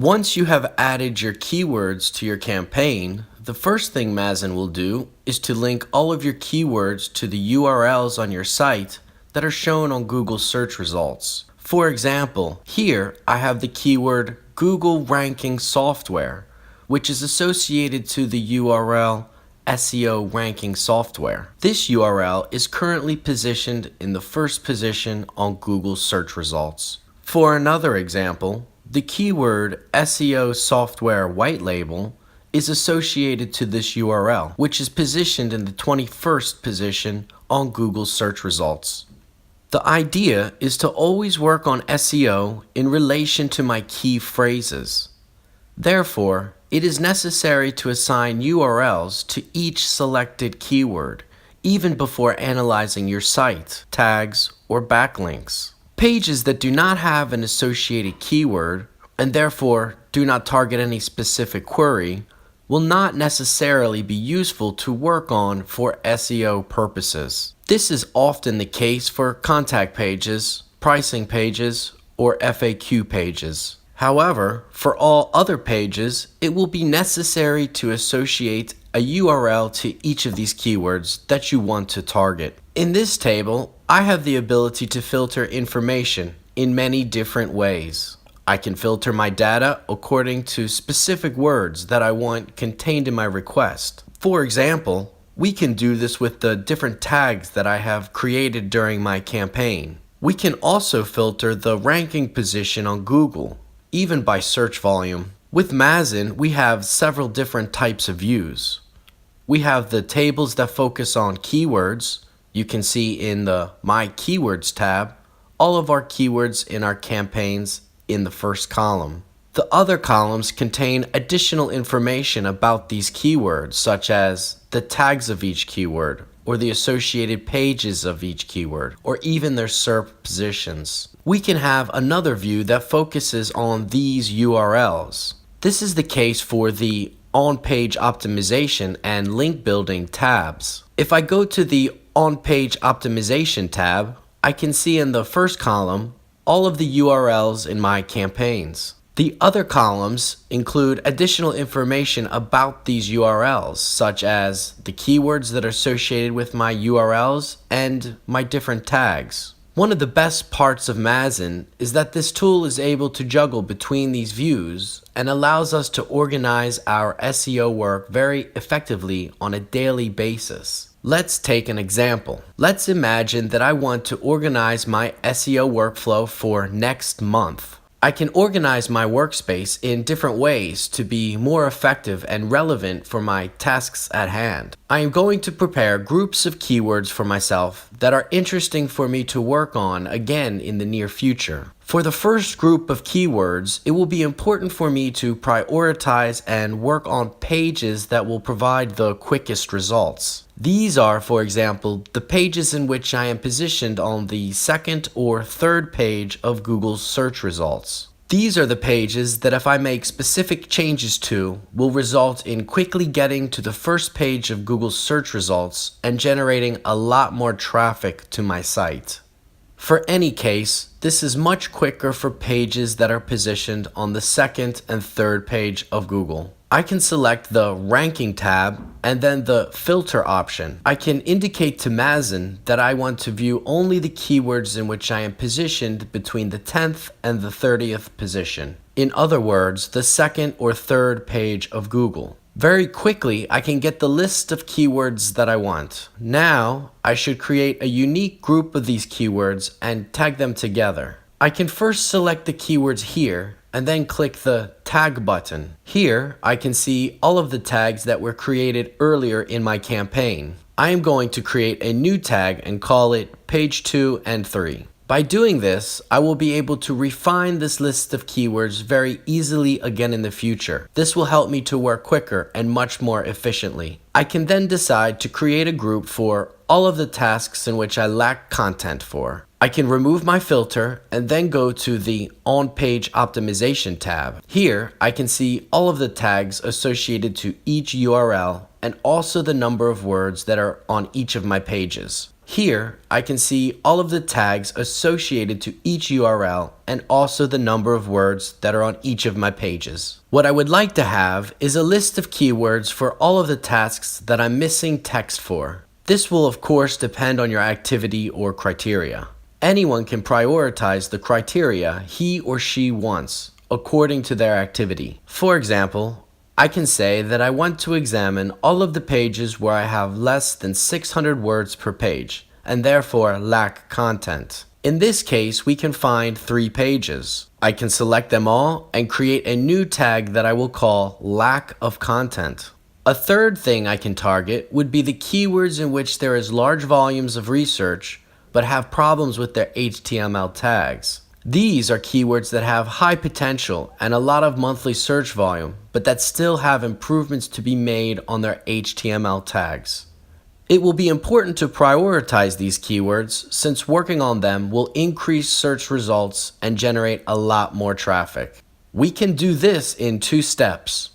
Once you have added your keywords to your campaign, the first thing Mazen will do is to link all of your keywords to the URLs on your site that are shown on Google search results. For example, here I have the keyword Google Ranking Software, which is associated to the URL SEO Ranking Software. This URL is currently positioned in the first position on Google search results. For another example, the keyword SEO Software White Label is associated to this URL, which is positioned in the 21st position on Google search results. The idea is to always work on SEO in relation to my key phrases. Therefore, it is necessary to assign URLs to each selected keyword, even before analyzing your site, tags, or backlinks. Pages that do not have an associated keyword, and therefore do not target any specific query, will not necessarily be useful to work on for SEO purposes. This is often the case for contact pages, pricing pages, or FAQ pages. However, for all other pages, it will be necessary to associate a URL to each of these keywords that you want to target. In this table, I have the ability to filter information in many different ways. I can filter my data according to specific words that I want contained in my request. For example, we can do this with the different tags that I have created during my campaign. We can also filter the ranking position on Google, even by search volume. With Mazen, we have several different types of views. We have the tables that focus on keywords. You can see in the My Keywords tab all of our keywords in our campaigns in the first column. The other columns contain additional information about these keywords, such as the tags of each keyword, or the associated pages of each keyword, or even their SERP positions. We can have another view that focuses on these URLs. This is the case for the On-Page Optimization and Link Building tabs. If I go to the On-Page Optimization tab, I can see in the first column all of the URLs in my campaigns. The other columns include additional information about these URLs, such as the keywords that are associated with my URLs and my different tags. One of the best parts of Mazen is that this tool is able to juggle between these views and allows us to organize our SEO work very effectively on a daily basis. Let's take an example. Let's imagine that I want to organize my SEO workflow for next month. I can organize my workspace in different ways to be more effective and relevant for my tasks at hand. I am going to prepare groups of keywords for myself that are interesting for me to work on again in the near future. For the first group of keywords, it will be important for me to prioritize and work on pages that will provide the quickest results. These are, for example, the pages in which I am positioned on the second or third page of Google's search results. These are the pages that if I make specific changes to, will result in quickly getting to the first page of Google's search results and generating a lot more traffic to my site. For any case, this is much quicker for pages that are positioned on the second and third page of Google. I can select the Ranking tab and then the Filter option. I can indicate to Mazen that I want to view only the keywords in which I am positioned between the 10th and the 30th position. In other words, the second or third page of Google. Very quickly, I can get the list of keywords that I want. Now, I should create a unique group of these keywords and tag them together. I can first select the keywords here and then click the Tag button. Here, I can see all of the tags that were created earlier in my campaign. I am going to create a new tag and call it Page 2 and 3. By doing this, I will be able to refine this list of keywords very easily again in the future. This will help me to work quicker and much more efficiently. I can then decide to create a group for all of the tasks in which I lack content for. I can remove my filter and then go to the On-Page Optimization tab. Here, I can see all of the tags associated to each URL and also the number of words that are on each of my pages. Here, I can see all of the tags associated to each URL and also the number of words that are on each of my pages. What I would like to have is a list of keywords for all of the tasks that I'm missing text for. This will of course depend on your activity or criteria. Anyone can prioritize the criteria he or she wants according to their activity. For example, I can say that I want to examine all of the pages where I have less than 600 words per page and therefore lack content. In this case, we can find 3 pages. I can select them all and create a new tag that I will call lack of content. A third thing I can target would be the keywords in which there is large volumes of research but have problems with their HTML tags. These are keywords that have high potential and a lot of monthly search volume, but that still have improvements to be made on their HTML tags. It will be important to prioritize these keywords since working on them will increase search results and generate a lot more traffic. We can do this in 2 steps.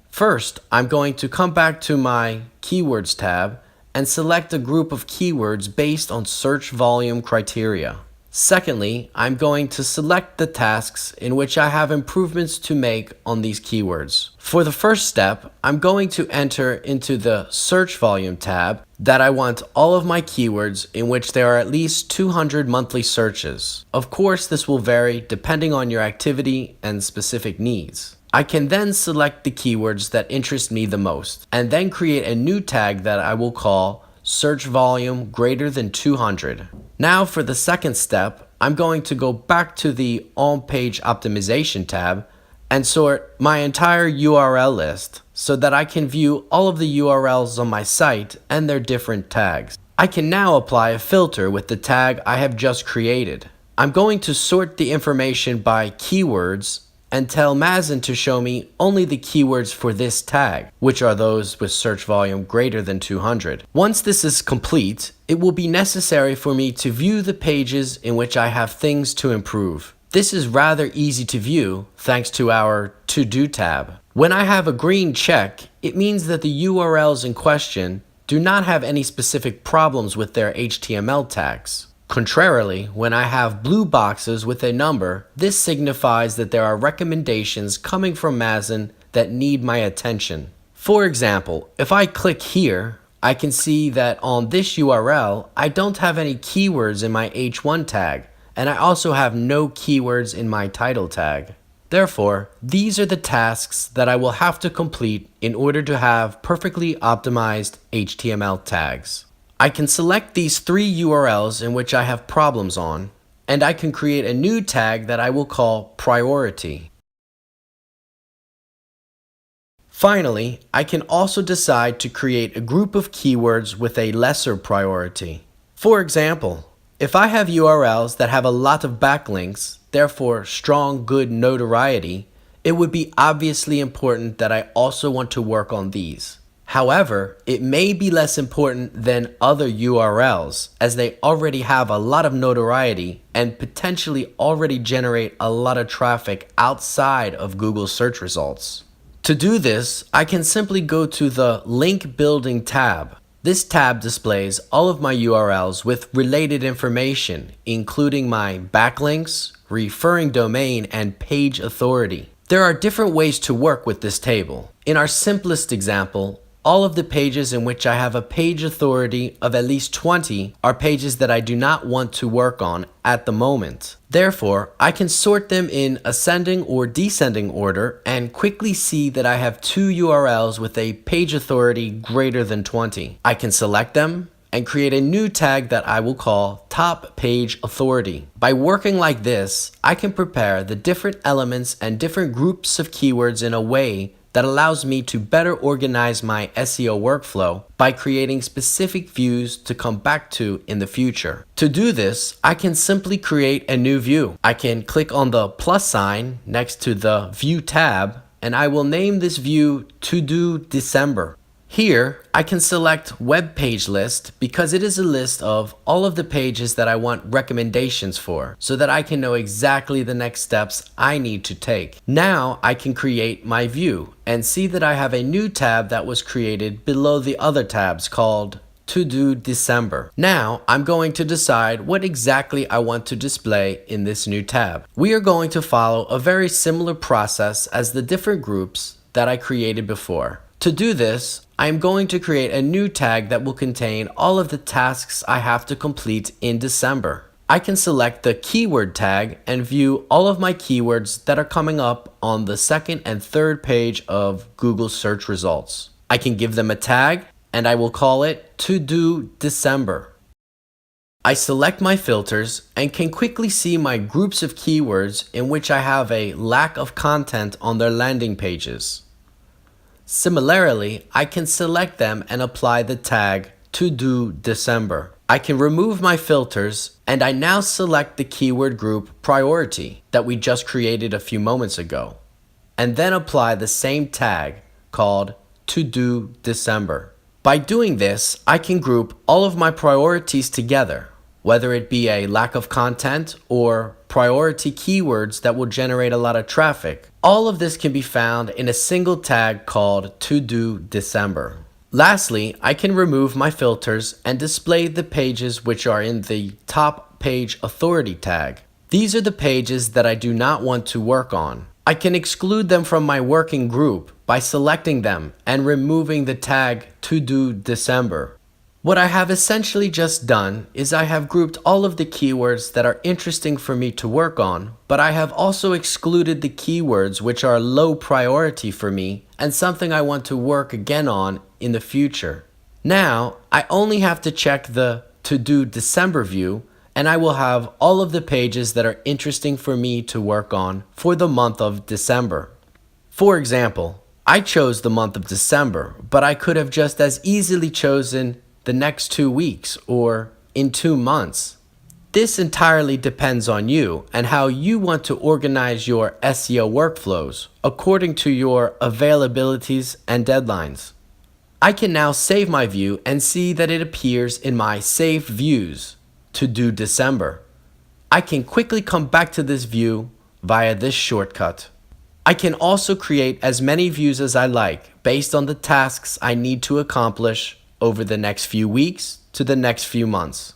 First, I'm going to come back to my Keywords tab and select a group of keywords based on search volume criteria. Secondly, I'm going to select the tasks in which I have improvements to make on these keywords. For the first step, I'm going to enter into the Search Volume tab that I want all of my keywords in which there are at least 200 monthly searches. Of course, this will vary depending on your activity and specific needs. I can then select the keywords that interest me the most and then create a new tag that I will call Search Volume greater than 200. Now for the second step, I'm going to go back to the Page Optimisation tab and sort my entire URL list so that I can view all of the URLs on my site and their different tags. I can now apply a filter with the tag I have just created. I'm going to sort the information by keywords and tell Mazen to show me only the keywords for this tag, which are those with search volume greater than 200. Once this is complete, it will be necessary for me to view the pages in which I have things to improve. This is rather easy to view thanks to our To Do tab. When I have a green check, it means that the URLs in question do not have any specific problems with their HTML tags. Contrarily, when I have blue boxes with a number, this signifies that there are recommendations coming from Mazen that need my attention. For example, if I click here, I can see that on this URL, I don't have any keywords in my H1 tag, and I also have no keywords in my title tag. Therefore, these are the tasks that I will have to complete in order to have perfectly optimized HTML tags. I can select these 3 URLs in which I have problems on, and I can create a new tag that I will call Priority. Finally, I can also decide to create a group of keywords with a lesser priority. For example, if I have URLs that have a lot of backlinks, therefore strong good notoriety, it would be obviously important that I also want to work on these. However, it may be less important than other URLs as they already have a lot of notoriety and potentially already generate a lot of traffic outside of Google search results. To do this, I can simply go to the Link Building tab. This tab displays all of my URLs with related information, including my backlinks, referring domain, and page authority. There are different ways to work with this table. In our simplest example, all of the pages in which I have a page authority of at least 20 are pages that I do not want to work on at the moment. Therefore, I can sort them in ascending or descending order and quickly see that I have 2 URLs with a page authority greater than 20. I can select them and create a new tag that I will call Top Page Authority. By working like this, I can prepare the different elements and different groups of keywords in a way that allows me to better organize my SEO workflow by creating specific views to come back to in the future. To do this, I can simply create a new view. I can click on the plus sign next to the View tab, and I will name this view To Do December. Here, I can select Web Page List because it is a list of all of the pages that I want recommendations for so that I can know exactly the next steps I need to take. Now I can create my view and see that I have a new tab that was created below the other tabs called To Do December. Now I'm going to decide what exactly I want to display in this new tab. We are going to follow a very similar process as the different groups that I created before. To do this, I am going to create a new tag that will contain all of the tasks I have to complete in December. I can select the keyword tag and view all of my keywords that are coming up on the second and third page of Google search results. I can give them a tag and I will call it To Do December. I select my filters and can quickly see my groups of keywords in which I have a lack of content on their landing pages. Similarly, I can select them and apply the tag To Do December. I can remove my filters and I now select the keyword group priority that we just created a few moments ago, and then apply the same tag called To Do December. By doing this, I can group all of my priorities together, whether it be a lack of content or priority keywords that will generate a lot of traffic. All of this can be found in a single tag called To Do December. Lastly, I can remove my filters and display the pages which are in the top page authority tag. These are the pages that I do not want to work on. I can exclude them from my working group by selecting them and removing the tag To Do December. What I have essentially just done is I have grouped all of the keywords that are interesting for me to work on, but I have also excluded the keywords which are low priority for me and something I want to work again on in the future. Now, I only have to check the To Do December view and I will have all of the pages that are interesting for me to work on for the month of December. For example, I chose the month of December, but I could have just as easily chosen the next 2 weeks or in 2 months. This entirely depends on you and how you want to organize your SEO workflows according to your availabilities and deadlines. I can now save my view and see that it appears in my saved views, To Do December. I can quickly come back to this view via this shortcut. I can also create as many views as I like based on the tasks I need to accomplish over the next few weeks to the next few months.